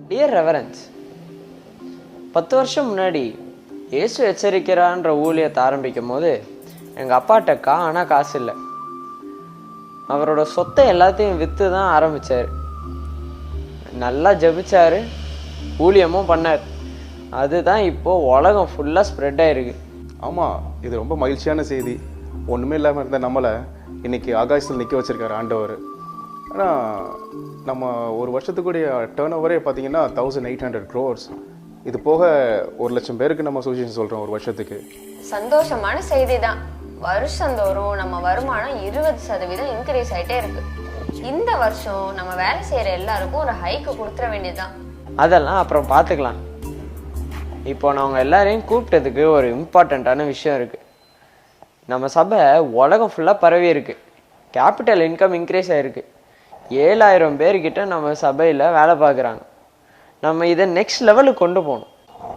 Dear reverence, 10 வருஷம் முன்னாடி இயேசு எச்சரிக்கிறான்ற ஊழியத்தை ஆரம்பிக்கும் போது எங்கள் அப்பாட்ட ஆனால் காசு இல்லை. அவரோட சொத்தை எல்லாத்தையும் விற்று தான் ஆரம்பித்தார். நல்லா ஜபிச்சார், ஊழியமும் பண்ணார். அதுதான் இப்போது உலகம் ஃபுல்லாக ஸ்ப்ரெட் ஆகிருக்கு. ஆமாம், இது ரொம்ப மகிழ்ச்சியான செய்தி. ஒன்றுமே இல்லாமல் இருந்த நம்மளை இன்றைக்கி ஆகாசத்தில் நிற்க வச்சுருக்காரு ஆண்டவர். ஆனால் நம்ம ஒரு வருஷத்துக்குடைய டேர்ன் ஓவரே பார்த்தீங்கன்னா 1800 crores. இது போக 1,00,000 பேருக்கு நம்ம அசோசியேஷன் சொல்கிறோம் ஒரு வருஷத்துக்கு. சந்தோஷமான செய்தி தான். வருஷந்தோறும் நம்ம வருமானம் 20% இன்க்ரீஸ் ஆகிட்டே இருக்கு. இந்த வருஷம் நம்ம வேலை செய்கிற எல்லாருக்கும் ஒரு ஹைக்கு கொடுத்துட வேண்டியதுதான். அதெல்லாம் அப்புறம் பார்த்துக்கலாம். இப்போ நாங்கள் எல்லாரையும் கூப்பிட்டதுக்கு ஒரு இம்பார்ட்டண்ட்டான விஷயம் இருக்குது. நம்ம சபை உலகம் ஃபுல்லாக பரவி இருக்குது. கேபிட்டல் இன்கம் இன்க்ரீஸ் ஆகிருக்கு. 7,000 பேர்கிட்ட நம்ம சபையில் வேலை பார்க்குறாங்க. நம்ம இதை நெக்ஸ்ட் லெவலுக்கு கொண்டு போகணும்.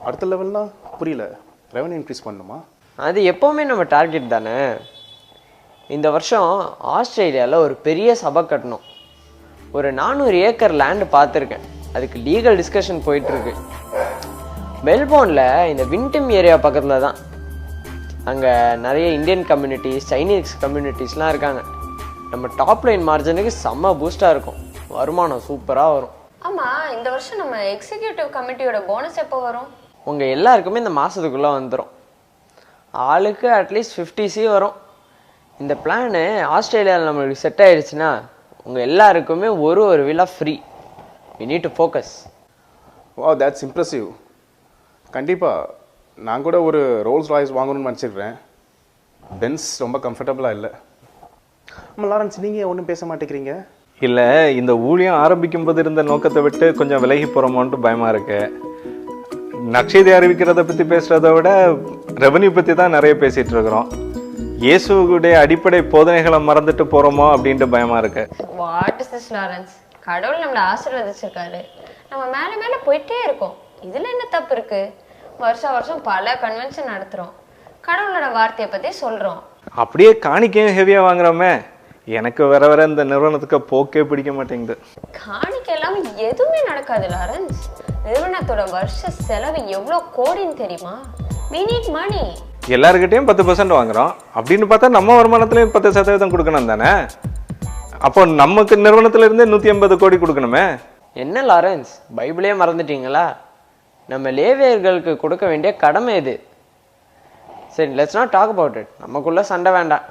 அடுத்த லெவல்னா புரியல. ரெவன்யூ இன்க்ரீஸ் பண்ணணுமா? அது எப்போவுமே நம்ம டார்கெட் தானே. இந்த வருஷம் ஆஸ்திரேலியாவில் ஒரு பெரிய சபை கட்டணும். ஒரு 400 ஏக்கர் லேண்டு பார்த்துருக்கேன். அதுக்கு லீகல் டிஸ்கஷன் போயிட்டுருக்கு. மெல்போர்னில் இந்த வின்டம் ஏரியா பக்கத்தில் தான். அங்கே நிறைய இந்தியன் கம்யூனிட்டிஸ், சைனீஸ் கம்யூனிட்டிஸ்லாம் இருக்காங்க. நம்ம டாப் லைன் மார்ஜினுக்கு செம்ம பூஸ்டாக இருக்கும். வருமானம் சூப்பராக வரும். ஆமாம், இந்த வருஷம் நம்ம எக்ஸிக்யூட்டிவ் கமிட்டியோட போனஸ் எப்போ வரும்? உங்கள் எல்லாருக்குமே இந்த மாதத்துக்குள்ளே வந்துடும். ஆளுக்கு அட்லீஸ்ட் 50C வரும். இந்த பிளானு ஆஸ்திரேலியாவில் நம்மளுக்கு செட் ஆகிடுச்சுன்னா உங்கள் எல்லாருக்குமே ஒரு விழா free. We need to focus. Wow, that's impressive. கண்டிப்பாக நான் கூட ஒரு ரோல்ஸ் ராய்ஸ் வாங்கணும்னு நினச்சிக்கிறேன். பென்ஸ் ரொம்ப கம்ஃபர்டபுளாக இல்லை. ஆமாம் லாரன்ஸ், நீங்கள் ஒன்றும் பேச மாட்டேங்கிறீங்க. இல்லை, இந்த ஊழியம் ஆரம்பிக்கும் போது இருந்த நோக்கத்தை விட்டு கொஞ்சம் விலகி போகிறோமோன்ட்டு பயமாக இருக்கு. நற்செய்தி அறிவிக்கிறத பற்றி பேசுகிறத விட ரெவன்யூ பற்றி தான் நிறைய பேசிகிட்டு இருக்கிறோம். இயேசுடைய அடிப்படை போதனைகளை மறந்துட்டு போகிறோமோ அப்படின்ட்டு பயமாக இருக்கு. What is this Lawrence? கடவுள் நம்மளை ஆசீர்வதிச்சிருக்காரு. நம்ம மேலே மேலே போயிட்டே இருக்கோம். இதில் என்ன தப்பு இருக்கு? வருஷம் பல கன்வென்ஷன் நடத்துகிறோம். கடவுளோட வார்த்தையை பற்றி சொல்கிறோம். அப்படியே காணிக்கையும் ஹெவியாக வாங்குறோமே. எனக்கு வர இந்த நிறுவனத்துக்கு போக்கே பிடிக்க மாட்டேங்குது. காணிக்கை எல்லாம் எதுவுமே நடக்காது லாரன்ஸ். நிறுவனத்தோட வருஷ செலவு எவ்வளோ கோடின்னு தெரியுமா? we need money. எல்லாருக்கிட்டையும் 10% வாங்குறோம். அப்படின்னு பார்த்தா நம்ம வருமானத்துலேயும் 10% கொடுக்கணும் தானே. அப்போ நமக்கு நிறுவனத்திலிருந்தே 180 கோடி கொடுக்கணுமே. என்ன லாரன்ஸ், பைபிளே மறந்துட்டீங்களா? நம்ம லேவியர்களுக்கு கொடுக்க வேண்டிய கடமை இது. சரி, let's not talk about it. நமக்குள்ளே சண்டை வேண்டாம்.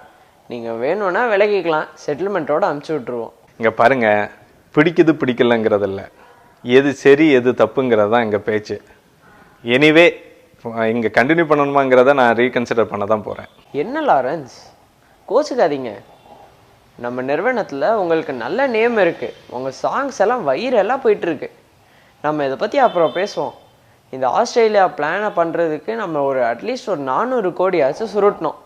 நீங்கள் வேணும்னா விலகிக்கலாம். செட்டில்மெண்ட்டோடு அமுச்சு விட்ருவோம். இங்கே பாருங்க, பிடிக்குது பிடிக்கலங்கிறது இல்லை, எது சரி எது தப்புங்கிறது தான் எங்கள் பேச்சு. எனிவே இங்கே கண்டினியூ பண்ணணுமாங்கிறத நான் ரீகன்சிடர் பண்ண தான் போகிறேன். என்ன லாரன்ஸ், கோச்சுக்காதீங்க. நம்ம நிறுவனத்தில் உங்களுக்கு நல்ல நேம் இருக்குது. உங்கள் சாங்ஸ் எல்லாம் வைரலாக போயிட்டுருக்கு. நம்ம இதை பற்றி அப்புறம் பேசுவோம். இந்த ஆஸ்திரேலியா பிளானை பண்ணுறதுக்கு நம்ம அட்லீஸ்ட் ஒரு 400 கோடியாச்சும் சுருட்டணும்.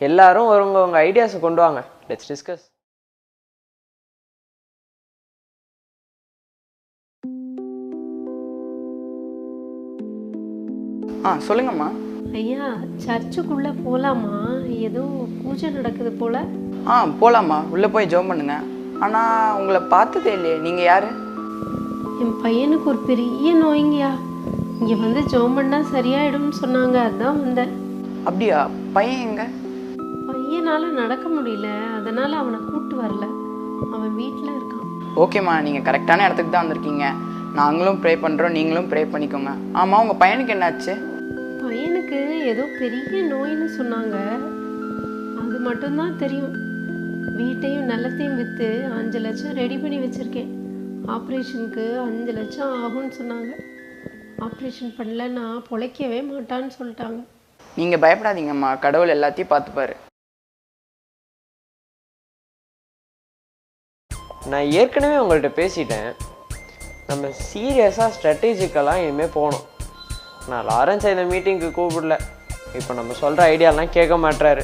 எல்லாரும் உங்கள் ஐடியாஸை கொண்டு வாங்க. Let's discuss. சொல்லுங்கம்மா. ஐயா, சர்ச்சுக்குள்ளே போகலாமா? ஏதோ பூஜை நடக்குது போல. போகலாமா, உள்ளே போய் ஜெபம் பண்ணுங்க. ஆனால் உங்களை பார்த்ததே இல்லையே, நீங்கள் யார்? என் பையனுக்கு ஒரு பெரிய நோய்ங்கய்யா. இங்கே வந்து ஜெபம் பண்ணால் சரியாயிடும்னு சொன்னாங்க, அதுதான் வந்தேன். அப்படியா? பையன் எங்க? பையனால் நடக்க முடியல, அதனால் அவனை கூப்பிட்டு வரல. அவன் வீட்டில் இருக்கான். ஓகேம்மா, நீங்கள் கரெக்டான இடத்துக்கு தான் வந்திருக்கீங்க. நாங்களும் ப்ரே பண்ணுறோம், நீங்களும் ப்ரே பண்ணிக்கோங்க. ஆமாம், உங்கள் பையனுக்கு என்னாச்சு? பையனுக்கு ஏதோ பெரிய நோயின்னு சொன்னாங்க, அது மட்டும்தான் தெரியும். வீட்டையும் நிலத்தையும் விற்று 5 லட்சம் ரெடி பண்ணி வச்சுருக்கேன். ஆப்ரேஷனுக்கு 5 லட்சம் ஆகும்னு சொன்னாங்க. ஆப்ரேஷன் பண்ணலன்னா பொழைக்கவே மாட்டான்னு சொல்லிட்டாங்க. நீங்கள் பயப்படாதீங்கம்மா, கடவுள் எல்லாத்தையும் பார்த்துப்பாரு. நான் ஏற்கனவே உங்கள்கிட்ட பேசிட்டேன். நம்ம சீரியஸாக ஸ்ட்ராட்டஜிக்கெல்லாம் இனிமேல் போகணும். நான் லாரன்ஸை இந்த மீட்டிங்க்கு கூப்பிடல. இப்போ நம்ம சொல்கிற ஐடியாலாம் கேட்க மாட்டாரு.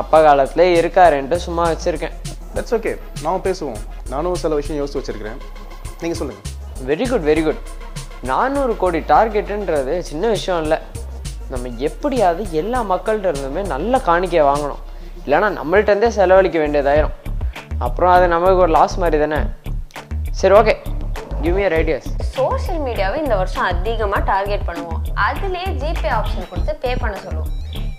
அப்பா காலத்திலே இருக்காருன்ட்டு சும்மா வச்சுருக்கேன். தட்ஸ் ஓகே, நான் பேசுவோம். நானும் சில விஷயம் யோசித்து வச்சுருக்கிறேன். நீங்கள் சொல்லுங்கள். Very good, very good. 400 கோடி டார்கெட்டுன்றது சின்ன விஷயம் இல்லை. நம்ம எப்படியாவது எல்லா மக்கள்கிட்ட இருந்துமே நல்ல காணிக்கையை வாங்கணும். இல்லைனா நம்மள்கிட்டருந்தே செலவழிக்க வேண்டியதாயிரும். அப்புறம் அது நமக்கு ஒரு லாஸ் மாதிரி தானே. சரி, okay, give me ideas. Social மீடியாவை இந்த வருஷம் அதிகமாக டார்கெட் பண்ணுவோம். அதுலேயே ஜிபே ஆப்ஷன் கொடுத்து பே பண்ண சொல்லுவோம்.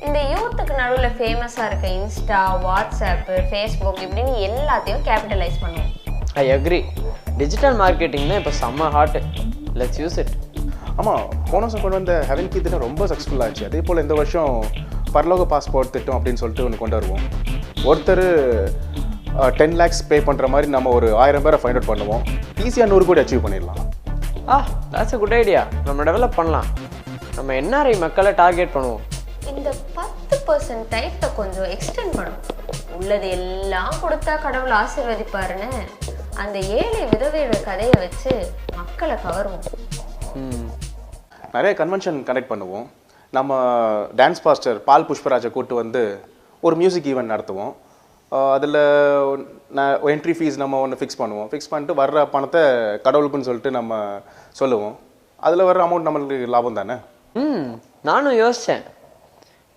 இந்த யூத்துக்கு நடுவில் ஃபேமஸாக இருக்க இன்ஸ்டா, வாட்ஸ்அப்பு, ஃபேஸ்புக் இப்படின்னு எல்லாத்தையும் கேபிட்டலைஸ் பண்ணுவோம். I agree. டிஜிட்டல் மார்க்கெட்டிங் தான் இப்போ செம்ம ஹாட்டு. Let's use it. ஆமாம், போன வருஷம் கொண்டு வந்த ஹெவன் கீ திட்டம் ரொம்ப சக்ஸஸ்ஃபுல்லாக இருந்துச்சு. அதே போல் இந்த வருஷம் பரலோக பாஸ்போர்ட் திட்டம் அப்படின்னு சொல்லிட்டு ஒன்று கொண்டு வருவோம். ஒருத்தர் 10 lakhs பே பண்ணுற மாதிரி நம்ம ஒரு 1000 பேரை ஃபைண்ட் அவுட் பண்ணுவோம். ஈஸியாக 100 கோடி அச்சீவ் பண்ணிடலாம். that's a good idea. நம்ம டெவலப் பண்ணலாம். நம்ம என்ஆர்ஐ மக்களை டார்கெட் பண்ணுவோம். இந்த 10% டைத்தை கொஞ்சம் எக்ஸ்டெண்ட் பண்ணும். உள்ளது எல்லாம் கொடுத்தா கடவுள் ஆசீர்வதிப்பாருன்னு அந்த ஏழை விதவையோட கதையை வச்சு மக்களை கவருவோம். நிறைய கன்வென்ஷன் கண்டக்ட் பண்ணுவோம். நம்ம டான்ஸ் மாஸ்டர் பால் புஷ்பராஜை கூட்டு வந்து ஒரு மியூசிக் ஈவெண்ட் நடத்துவோம். அதில் என்ட்ரி ஃபீஸ் நம்ம ஒன்று ஃபிக்ஸ் பண்ணுவோம். ஃபிக்ஸ் பண்ணிட்டு வர்ற பணத்தை கடவுளுக்குன்னு சொல்லிட்டு நம்ம சொல்லுவோம். அதில் வர்ற அமௌண்ட் நம்மளுக்கு லாபம் தானே. நானும் யோசித்தேன்.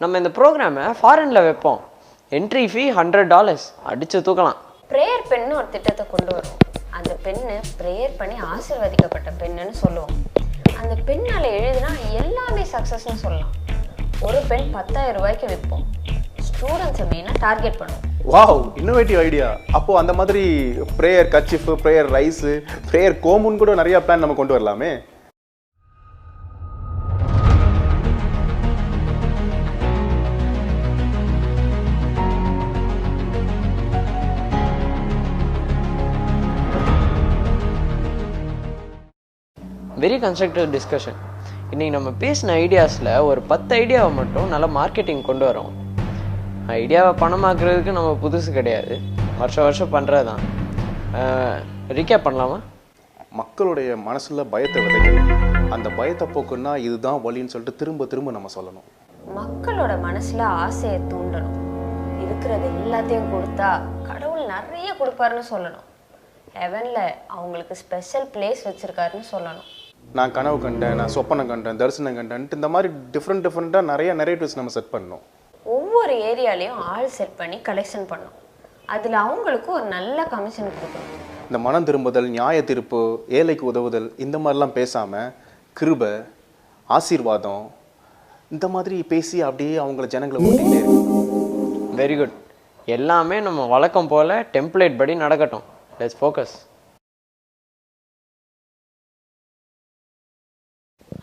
நம்ம இந்த ப்ரோக்ராமை ஃபாரினில் வைப்போம். என்ட்ரி ஃபீ $100 அடித்து தூக்கலாம். ப்ரேயர் பென்னு ஒரு திட்டத்தை கொண்டு வருவோம். அந்த பெண்ணு ப்ரேயர் பண்ணி ஆசீர்வதிக்கப்பட்ட பெண்ணுன்னு சொல்லுவோம். அந்த பெண்ணால் எழுதினா எல்லாமே சக்ஸஸ்ன்னு சொல்லலாம். ஒரு பெண் 10,000 ரூபாய்க்கு விற்போம். ஸ்டூடெண்ட்ஸை மெயினாக டார்கெட் பண்ணுவோம். Wow, innovative idea. அப்போது அந்த மாதிரி prayer kerchief, prayer rice, prayer கோமுன்னு கூட நிறையா பிளான் நம்ம கொண்டு வரலாமே. Very constructive discussion. இன்றைக்கி நம்ம பேசின ஐடியாஸில் ஒரு 10 ஐடியாவை மட்டும் நல்லா மார்க்கெட்டிங் கொண்டு வரோம். ஐடியாவை பணமாக்குறதுக்கு நம்ம புதுசு கிடையாது, வருஷம் பண்ணுறது தான். ரீகேப் பண்ணலாமா? மக்களுடைய மனசில் பயத்தை விதைக்கணும். அந்த பயத்தை போக்குன்னா இதுதான் வழின்னு சொல்லிட்டு திரும்ப திரும்ப நம்ம சொல்லணும். மக்களோட மனசில் ஆசையை தூண்டணும். இருக்கிறது எல்லாத்தையும் கொடுத்தா கடவுள் நிறைய கொடுப்பாருன்னு சொல்லணும். ஹெவனில் அவங்களுக்கு ஸ்பெஷல் பிளேஸ் வச்சுருக்காருன்னு சொல்லணும். நான் கனவு கண்டேன், நான் சொப்பனம் கண்டேன், தரிசனம் கண்டேன்ட்டு இந்த மாதிரி டிஃப்ரெண்ட்டாக நிறைய நரேட்டிவ்ஸ் நம்ம செட் பண்ணணும். ஒவ்வொரு ஏரியாலையும் ஆள் செட் பண்ணி கலெக்ஷன் பண்ணணும். அதில் அவங்களுக்கு ஒரு நல்ல கமிஷன் கொடுக்கணும். இந்த மனம் திரும்புதல், நியாய தீர்ப்பு, ஏழைக்கு உதவுதல் இந்த மாதிரிலாம் பேசாமல் கிருபை, ஆசீர்வாதம் இந்த மாதிரி பேசி அப்படியே அவங்கள ஜனங்களை ஓட்டிக்கிட்டே இருக்கு. Very good. எல்லாமே நம்ம வழக்கம் போல் டெம்ப்ளேட் படி நடக்கட்டும். Let's focus.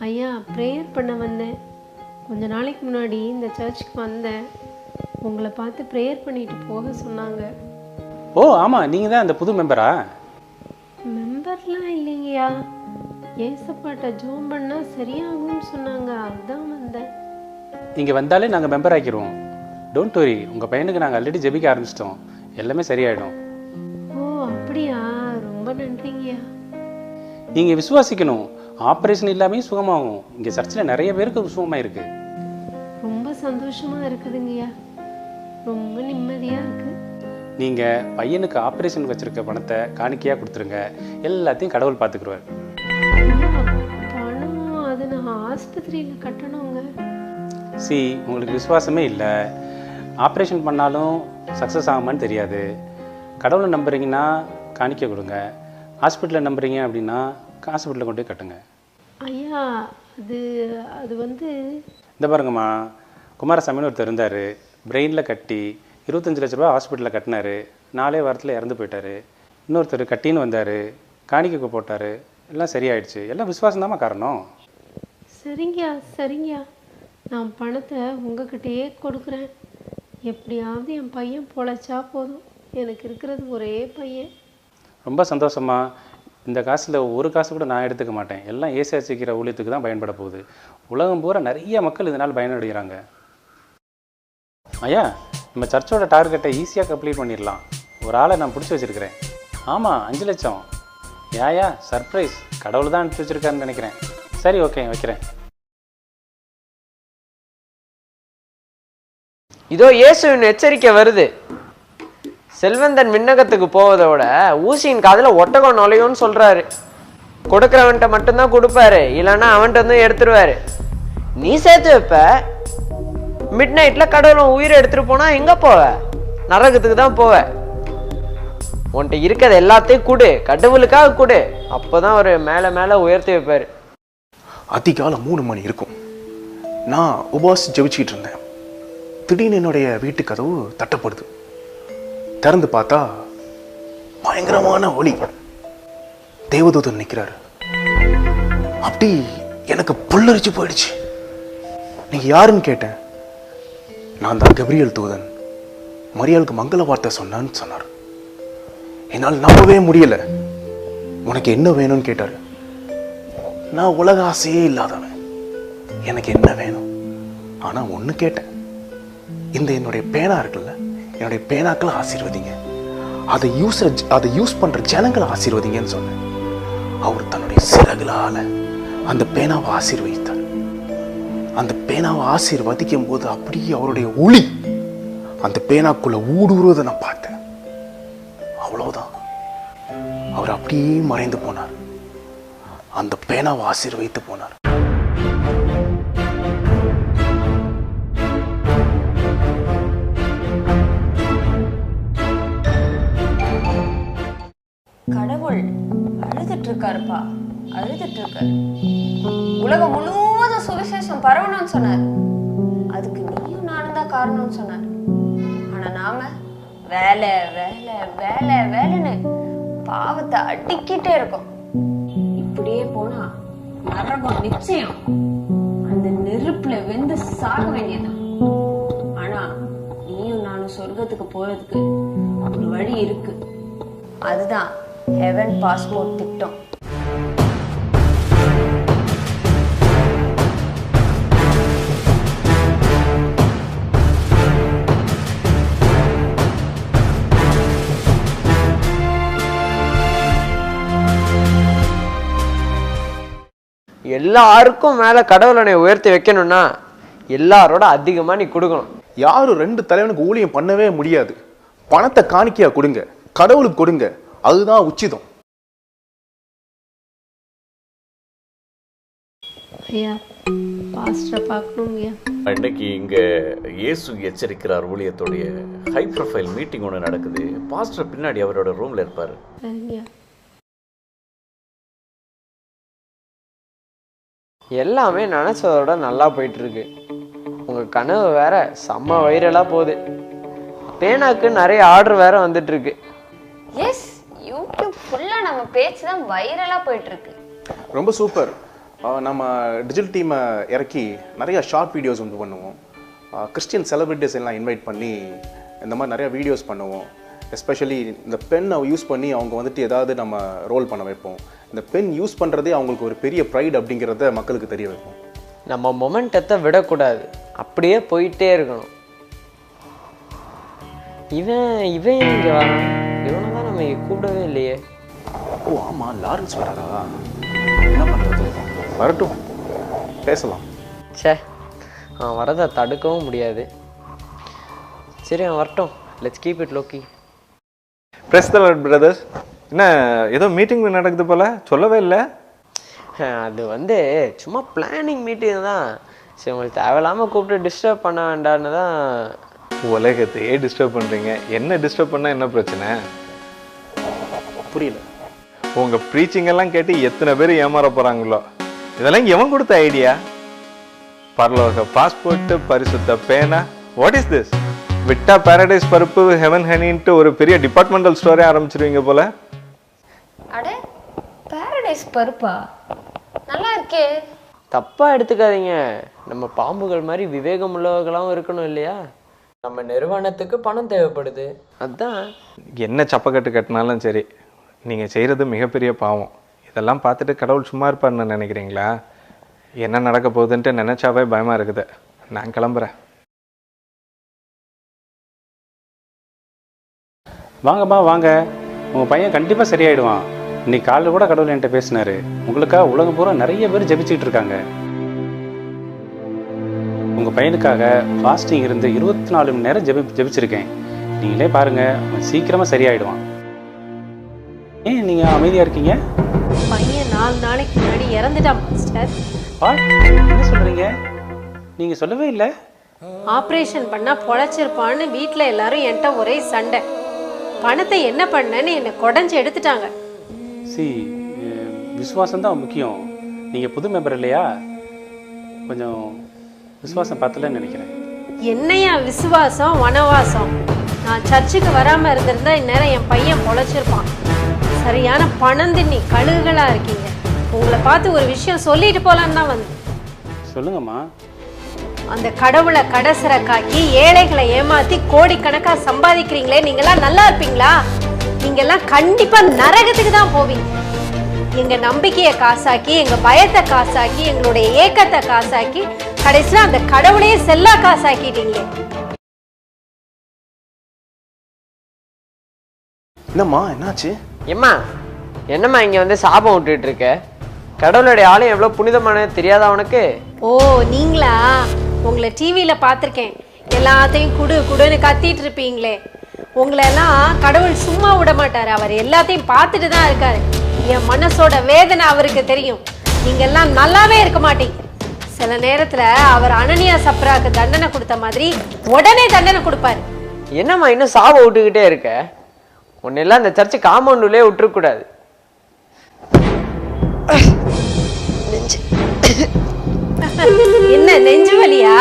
ஐயா, ப்ரேயர் பண்ண வந்தேன். கொஞ்ச நாளைக்கு முன்னாடி இந்த சர்ச்சுக்கு வந்தேன். உங்களை பார்த்து ப்ரேயர் பண்ணிட்டு போக சொன்னாங்க. ஓ ஆமாம், நீங்கள் தான் அந்த புது மெம்பரா? மெம்பர்லாம் இல்லைங்கய்யா, ஏசப்பாட்ட ஜோம் பண்ணால் சரியாகும்னு சொன்னாங்க, அதுதான் வந்தேன். இங்கே வந்தாலே நாங்கள் மெம்பர் ஆக்கிடுவோம். டோன்ட் வரி, உங்கள் பையனுக்கு நாங்கள் ஆல்ரெடி ஜெபிக்க ஆரம்பிச்சிட்டோம். எல்லாமே சரியாயிடும். ஓ அப்படியா, ரொம்ப நன்றிங்கய்யா. நீங்கள் விசுவாசிக்கணும், ஆப்ரேஷன் இல்லாமல் சுகமாகும். இங்கே சர்ச்சில் நிறைய பேருக்கு சுகமாக இருக்குது. ரொம்ப சந்தோஷமாக இருக்குதுங்கய்யா, ரொம்ப நிம்மதியாக இருக்குது. நீங்கள் பையனுக்கு ஆப்ரேஷன் வச்சுருக்க பணத்தை காணிக்கையாக கொடுத்துருங்க, எல்லாத்தையும் கடவுள் பார்த்துக்குருவார். பணம் அது நான் ஆஸ்பத்திரியில் கட்டணுங்க. உங்களுக்கு விசுவாசமே இல்லை. ஆப்ரேஷன் பண்ணாலும் சக்ஸஸ் ஆகுமான்னு தெரியாது. கடவுளை நம்புறீங்கன்னா காணிக்கை கொடுங்க. ஹாஸ்பிட்டலில் நம்புறீங்க அப்படின்னா ஹாஸ்பிட்டலில் கொண்டு போய் கட்டுங்க. ஐயா, அது வந்து இந்த பாருங்கம்மா, குமாரசாமின்னு ஒருத்தர் இருந்தார். பிரெயினில் கட்டி 25 லட்ச ரூபா ஹாஸ்பிட்டலில் கட்டினார். 4 வாரத்தில் இறந்து போயிட்டார். இன்னொருத்தர் கட்டின்னு வந்தார், காணிக்கைக்கு போட்டார், எல்லாம் சரியாயிடுச்சு. எல்லாம் விசுவாசம் தாம்மா காரணம். சரிங்கய்யா, நான் பணத்தை உங்ககிட்டயே கொடுக்குறேன். எப்படியாவது என் பையன் பொழைச்சா போதும். எனக்கு இருக்கிறது ஒரே பையன். ரொம்ப சந்தோஷமா. இந்த காசில் ஒரு காசு கூட நான் எடுத்துக்க மாட்டேன். எல்லாம் ஏசாச்சிக்கிற ஊழியத்துக்கு தான் பயன்பட போகுது. உலகம் பூரா நிறைய மக்கள் இதனால் பயனடைகிறாங்க. ஐயா, நம்ம சர்ச்சோட டார்கெட்டை ஈஸியாக கம்ப்ளீட் பண்ணிடலாம். ஒரு ஆளை நான் பிடிச்சி வச்சுருக்கிறேன். ஆமாம், 5 லட்சம். ஏயா சர்ப்ரைஸ், கடவுள் தான் அனுப்பிச்சி வச்சுருக்காருன்னு நினைக்கிறேன். சரி, ஓகே, வைக்கிறேன். இதோ இயேசுவின் எச்சரிக்கை வருது. செல்வந்தன் விண்ணகத்துக்கு போவதை விட ஊசியின் காதில் ஒட்டகம் நுழையும்னு சொல்றாரு. கொடுக்குறவன்ட்ட மட்டும்தான் கொடுப்பாரு, இல்லைன்னா அவன்கிட்ட வந்து எடுத்துருவாரு. நீ சேர்த்து வைப்ப. மிட் நைட்ல கடவுள் உயிரை எடுத்துட்டு போனா எங்க போவ? நரகத்துக்கு தான் போவ. உன்கிட்ட இருக்கிறது எல்லாத்தையும் கொடு, கடவுளுக்காக கொடு. அப்போதான் அவர் மேலே மேலே உயர்த்தி வைப்பார். அதிகாலை 3 மணி இருக்கும். நான் உபவாசி ஜெபிச்சிட்டு இருந்தேன். திடீர்னு என்னுடைய வீட்டு கதவு தட்டப்படுது. திறந்து பார்த்தா பயங்கரமான ஒளி. தேவதூதன் நிற்கிறாரு. அப்படி எனக்கு புல்லரிச்சு போயிடுச்சு. நீங்க யாருன்னு கேட்டேன். நான் தான் கபிரியல் தூதன், மரியாளுக்கு மங்கள வார்த்தை சொன்னான்னு சொன்னார். என்னால் நம்பவே முடியல. உனக்கு என்ன வேணும்னு கேட்டாரு. நான் உலக ஆசையே இல்லாதவன், எனக்கு என்ன வேணும்? ஆனா ஒண்ணு கேட்டேன். இந்த என்னுடைய பேனா இருக்குல்ல, என்னுடைய பேனாக்களை ஆசீர்வதிங்க, அதை யூஸ் பண்ற ஜனங்களை ஆசீர்வதிங்கன்னு சொன்னேன். அவர் தன்னுடைய சிறகுலால அந்த பேனாவை ஆசீர்வதித்தார். அந்த பேனாவை ஆசீர்வதிக்கும் போது அப்படியே அவருடைய ஒளி அந்த பேனாக்குள்ள ஊடுருவதை நான் பார்த்தேன். அவ்வளவுதான். அவர் அப்படியே மறைந்து போனார். அந்த பேனாவை ஆசீர்வதித்து போனார். கடவுள் அழுதுட்டு இருக்காருப்பா, அழுதுட்டு இருக்காரு. உலகம் முழுவதும் சுவிசேஷம் பரவணும்னு சொன்னார். அதுக்கு நீயும் நானும் தான் காரணம்னு சொன்னார். ஆனா நாம வேலை வேலை வேலை வேலைன்னு பாவத்தை அடிக்கிட்டே இருக்கோம். இப்படியே போனா நரகம் நிச்சயம். அந்த நெருப்புல வெந்து சாக வேண்டியதுதான். ஆனா நீயும் நானும் சொர்க்கத்துக்கு போறதுக்கு ஒரு வழி இருக்கு. அதுதான் ஹெவன் பாஸ்போர்ட் திட்டம். எல்லாருக்கும் மேல கடவுளனை உயர்த்தி வைக்கணும்னா எல்லாரோட அதிகமா நீ கொடுக்கணும். யாரும் 2 தலைவனுக்கு ஊழியம் பண்ணவே முடியாது. பணத்தை காணிக்கையா கொடுங்க, கடவுளுக்கு கொடுங்க, அதுதான் உச்சிதம். ஐயா பாஸ்டரை பார்க்கணும் ஐயா. இன்னைக்கு இங்க இயேசு எச்சரிக்கிறார் ஊழியத்தோடைய ஹை ப்ரொஃபைல் மீட்டிங் ஒன்று நடக்குது. பாஸ்டர் பின்னாடி அவரோட ரூம்ல இருப்பாரு. ஐயா எல்லாமே நினைச்சதோட நல்லா போயிட்டு இருக்கு. உங்க கனவு வேற செம்ம வைரலா போகுது. பேனாக்கு நிறைய ஆர்டர் வேற வந்துட்டு இருக்கு. எஸ், யூடியூப் ஃபுல்லா நம்ம பேச்சு தான் வைரலா போயிட்டு இருக்கு. ரொம்ப சூப்பர். நம்ம டிஜிட்டல் டீமை இறக்கி நிறைய ஷார்ட் வீடியோஸ் வந்து பண்ணுவோம். கிறிஸ்டியன் செலிபிரிட்டிஸ் எல்லாம் இன்வைட் பண்ணி இந்த மாதிரி நிறைய வீடியோஸ் பண்ணுவோம். எஸ்பெஷலி இந்த பென்னை யூஸ் பண்ணி அவங்க வந்துட்டு ஏதாவது நம்ம ரோல் பண்ண வைப்போம். இந்த பென் யூஸ் பண்ணுறதே அவங்களுக்கு ஒரு பெரிய ப்ரைட் அப்படிங்கிறத மக்களுக்கு தெரிய வைப்போம். நம்ம மொமெண்டத்தை விடக்கூடாது, அப்படியே போயிட்டே இருக்கணும். இவன் இங்க வரான். இவனை தான் நம்ம கூப்பிடவே இல்லையே. ஓ ஆமாம், லாரன்ஸ் வராரா? என்ன பண்ணுறது? வரட்டும், பேசலாம். சே, அவன் வரதை தடுக்கவும் முடியாது. சரி, அவன் வரட்டும். Let's keep it lowkey. Praise the Lord brothers. என்ன ஏதோ மீட்டிங் நடக்குது போல, சொல்லவே இல்லை. அது சும்மா பிளானிங் மீட்டிங் தான். சரி, உங்களுக்கு தேவையில்லாமல் கூப்பிட்டு டிஸ்டர்ப் பண்ண வேண்டான்னு தான். உலகத்தையே டிஸ்டர்ப் பண்ணுறீங்க. என்ன டிஸ்டர்ப் பண்ணால் என்ன பிரச்சனை? புரியல. உங்கள் ப்ரீச்சிங்கெல்லாம் கேட்டு எத்தனை பேர் ஏமாற போகிறாங்களோ. இதெல்லாம் எவன் கொடுத்த ஐடியா? பரலோக பாஸ்போர்ட்டு, பரிசுத்த பேனா, வாட் இஸ் திஸ்? விட்டா பாரடைஸ் பருப்பு, ஹெவன் ஹனின்ட்டு ஒரு பெரிய டிபார்ட்மெண்டல் ஸ்டோரே ஆரம்பிச்சிருவீங்க போல. அட, பாரடைஸ் பருப்பா? நல்லா இருக்கே. தப்பா எடுத்துக்காதீங்க. நம்ம பாம்புகள் மாதிரி விவேகம் உள்ளவர்களாகவும் இருக்கணும் இல்லையா? நம்ம நிறுவனத்துக்கு பணம் தேவைப்படுது, அதான். என்ன சப்பக்கட்டு கட்டினாலும் சரி, நீங்கள் செய்கிறது மிகப்பெரிய பாவம். இதெல்லாம் பார்த்துட்டு கடவுள் சும்மா இருப்பார்னு நினைக்கிறீங்களா? என்ன நடக்க போகுதுன்ட்டு நினச்சாவே பயமாக இருக்குது. நான் கிளம்புறேன். வாங்கம்மா வாங்க, உங்கள் பையன் கண்டிப்பாக சரியாயிடுவான். இன்னைக்கு காலையில் கூட கடவுள் என்கிட்ட பேசினாரு. உங்களுக்காக உலகம் பூரா நிறைய பேர் ஜெபிச்சுட்டு இருக்காங்க. உங்கள் பையனுக்காக ஃபாஸ்டிங் இருந்து 24 மணி நேரம் ஜெபிச்சிருக்கேன். நீங்களே பாருங்க, அவன் சீக்கிரமாக சரியாயிடுவான். ஏன் நீங்கள் அமைதியாக இருக்கீங்க? பையன் 4 நாளைக்கு முன்னாடி இறந்துட்டான் மாஸ்டர். என்ன சொல்கிறீங்க? நீங்கள் சொல்லவே இல்லை. ஆப்ரேஷன் பண்ணா பொழைச்சிருப்பான்னு வீட்டில் எல்லாரும் என்கிட்ட ஒரே சண்டை. பணத்தை என்ன பண்ணேன்னு என்னை குடஞ்சி எடுத்துட்டாங்க. சி விசுவாசம் தான் முக்கியம். நீங்கள் புது மெம்பர் இல்லையா, கொஞ்சம் விசுவாசம் பார்த்தலன்னு நினைக்கிறேன். என்னையா விசுவாசம் வனவாசம்? நான் சர்ச்சுக்கு வராமல் இருந்திருந்தா இந்நேரம் என் பையன் பொழைச்சிருப்பான். சரியான பணந்தின்னி கழுகுகளாக இருக்கீங்க. உங்களை பார்த்து ஒரு விஷயம் சொல்லிட்டு போலான்னு தான் வந்து. சொல்லுங்கம்மா. அந்த கடவுளை கடைசிறக்காக்கி ஏழைகளை ஏமாத்தி கோடிக்கணக்கா சம்பாதிக்கிறீங்களே, நீங்கெல்லாம் நல்லா இருப்பீங்களா? நீங்கெல்லாம் கண்டிப்பா நரகத்துக்கு தான் போவீங்க. எங்க நம்பிக்கையை காசாக்கி, எங்க பயத்தை காசாக்கி, எங்களுடைய ஏக்கத்தை காசாக்கி, கடைசியில் அந்த கடவுளையே செல்லா காசாக்கிட்டீங்களே. என்னம்மா என்னாச்சு? ஏம்மா என்னம்மா இங்க வந்து சாபம் விட்டுட்டு இருக்க? கடவுளுடைய ஆலயம் எவ்வளவு புனிதமானது தெரியாதா உனக்கு? ஓ நீங்களா? உங்களை டிவியில பார்த்துருக்கேன். எல்லாத்தையும் குடு குடுன்னு கத்திட்டு இருப்பீங்களே. உங்களை எல்லாம் கடவுள் சும்மா விட மாட்டாரு. அவர் எல்லாத்தையும் பார்த்துட்டு தான் இருக்காரு. என் மனசோட வேதனை அவருக்கு தெரியும். நீங்க எல்லாம் நல்லாவே இருக்க மாட்டீங்க. சில நேரத்துல அவர் அனனியா சப்ராக்கு தண்டனை கொடுத்த மாதிரி உடனே தண்டனை கொடுப்பாரு. என்னம்மா இன்னும் சாபம் விட்டுக்கிட்டே இருக்க? உன்னெல்லாம் இந்த சர்ச்சு காம்பவுண்டுள்ளே விட்டுறக்கூடாது. என்ன நெஞ்சு வலியா?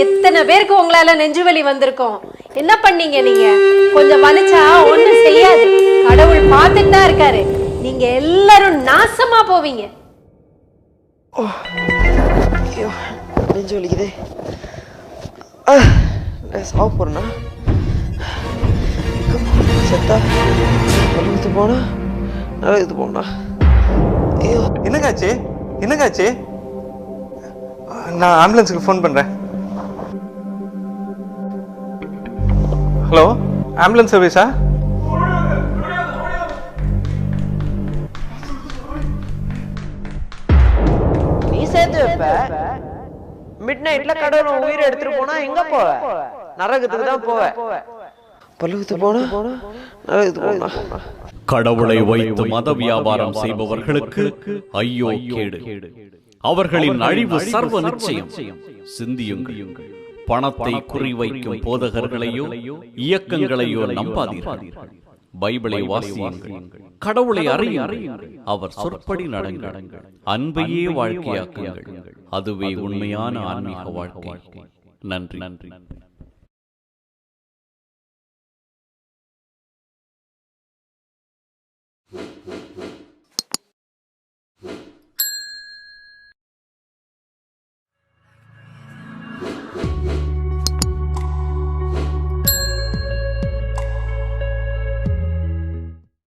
எத்தனை பேருக்கு உங்களால நெஞ்சு வலி வந்திருக்கும். என்ன பண்ணீங்க நீங்க? கொஞ்சம் வலிச்சா ஒண்ணும் செய்யாது. கடவுள் பார்த்துட்டு தான் இருக்காரு. நீங்க எல்லாரும் நாசமா போவீங்க. நெஞ்சு வலிக்குதே. சாவ போறேன்னா செத்தா பழுத்து போனா நல்லது போனா. ஐயோ என்னங்காச்சு? என்னங்காச்சு? நான் ஆம்புலன்ஸுக்கு ஃபோன் பண்ணுறேன். ஹலோ, ஆம்புலன்ஸ் சர்வீஸா? நீ சேர்த்து வைப்ப. மிட் நைட்ல கடவுள் உயிரை எடுத்துட்டு போனா எங்க போவ? நரகத்துக்கு தான் போவ. பழுத்து போனா நரகத்துக்கு போனா. கடவுளை வைத்து மத வியாபாரம் செய்பவர்களுக்கு ஐயோ கேடு. அவர்களின் அழிவு சர்வ நிச்சயம். சிந்தியுங்கள். பணத்தை குறிவைக்கும் போதகர்களையோ இயக்கங்களையோ நம்பாதீர்கள். பைபிளை வாசியுங்கள். கடவுளை அறியுங்கள். அவர் சொற்படி நடங்கள். அன்பையே வாழ்க்கையாக்குங்கள். அதுவே உண்மையான ஆன்மீக வாழ்க்கை. நன்றி. நன்றி.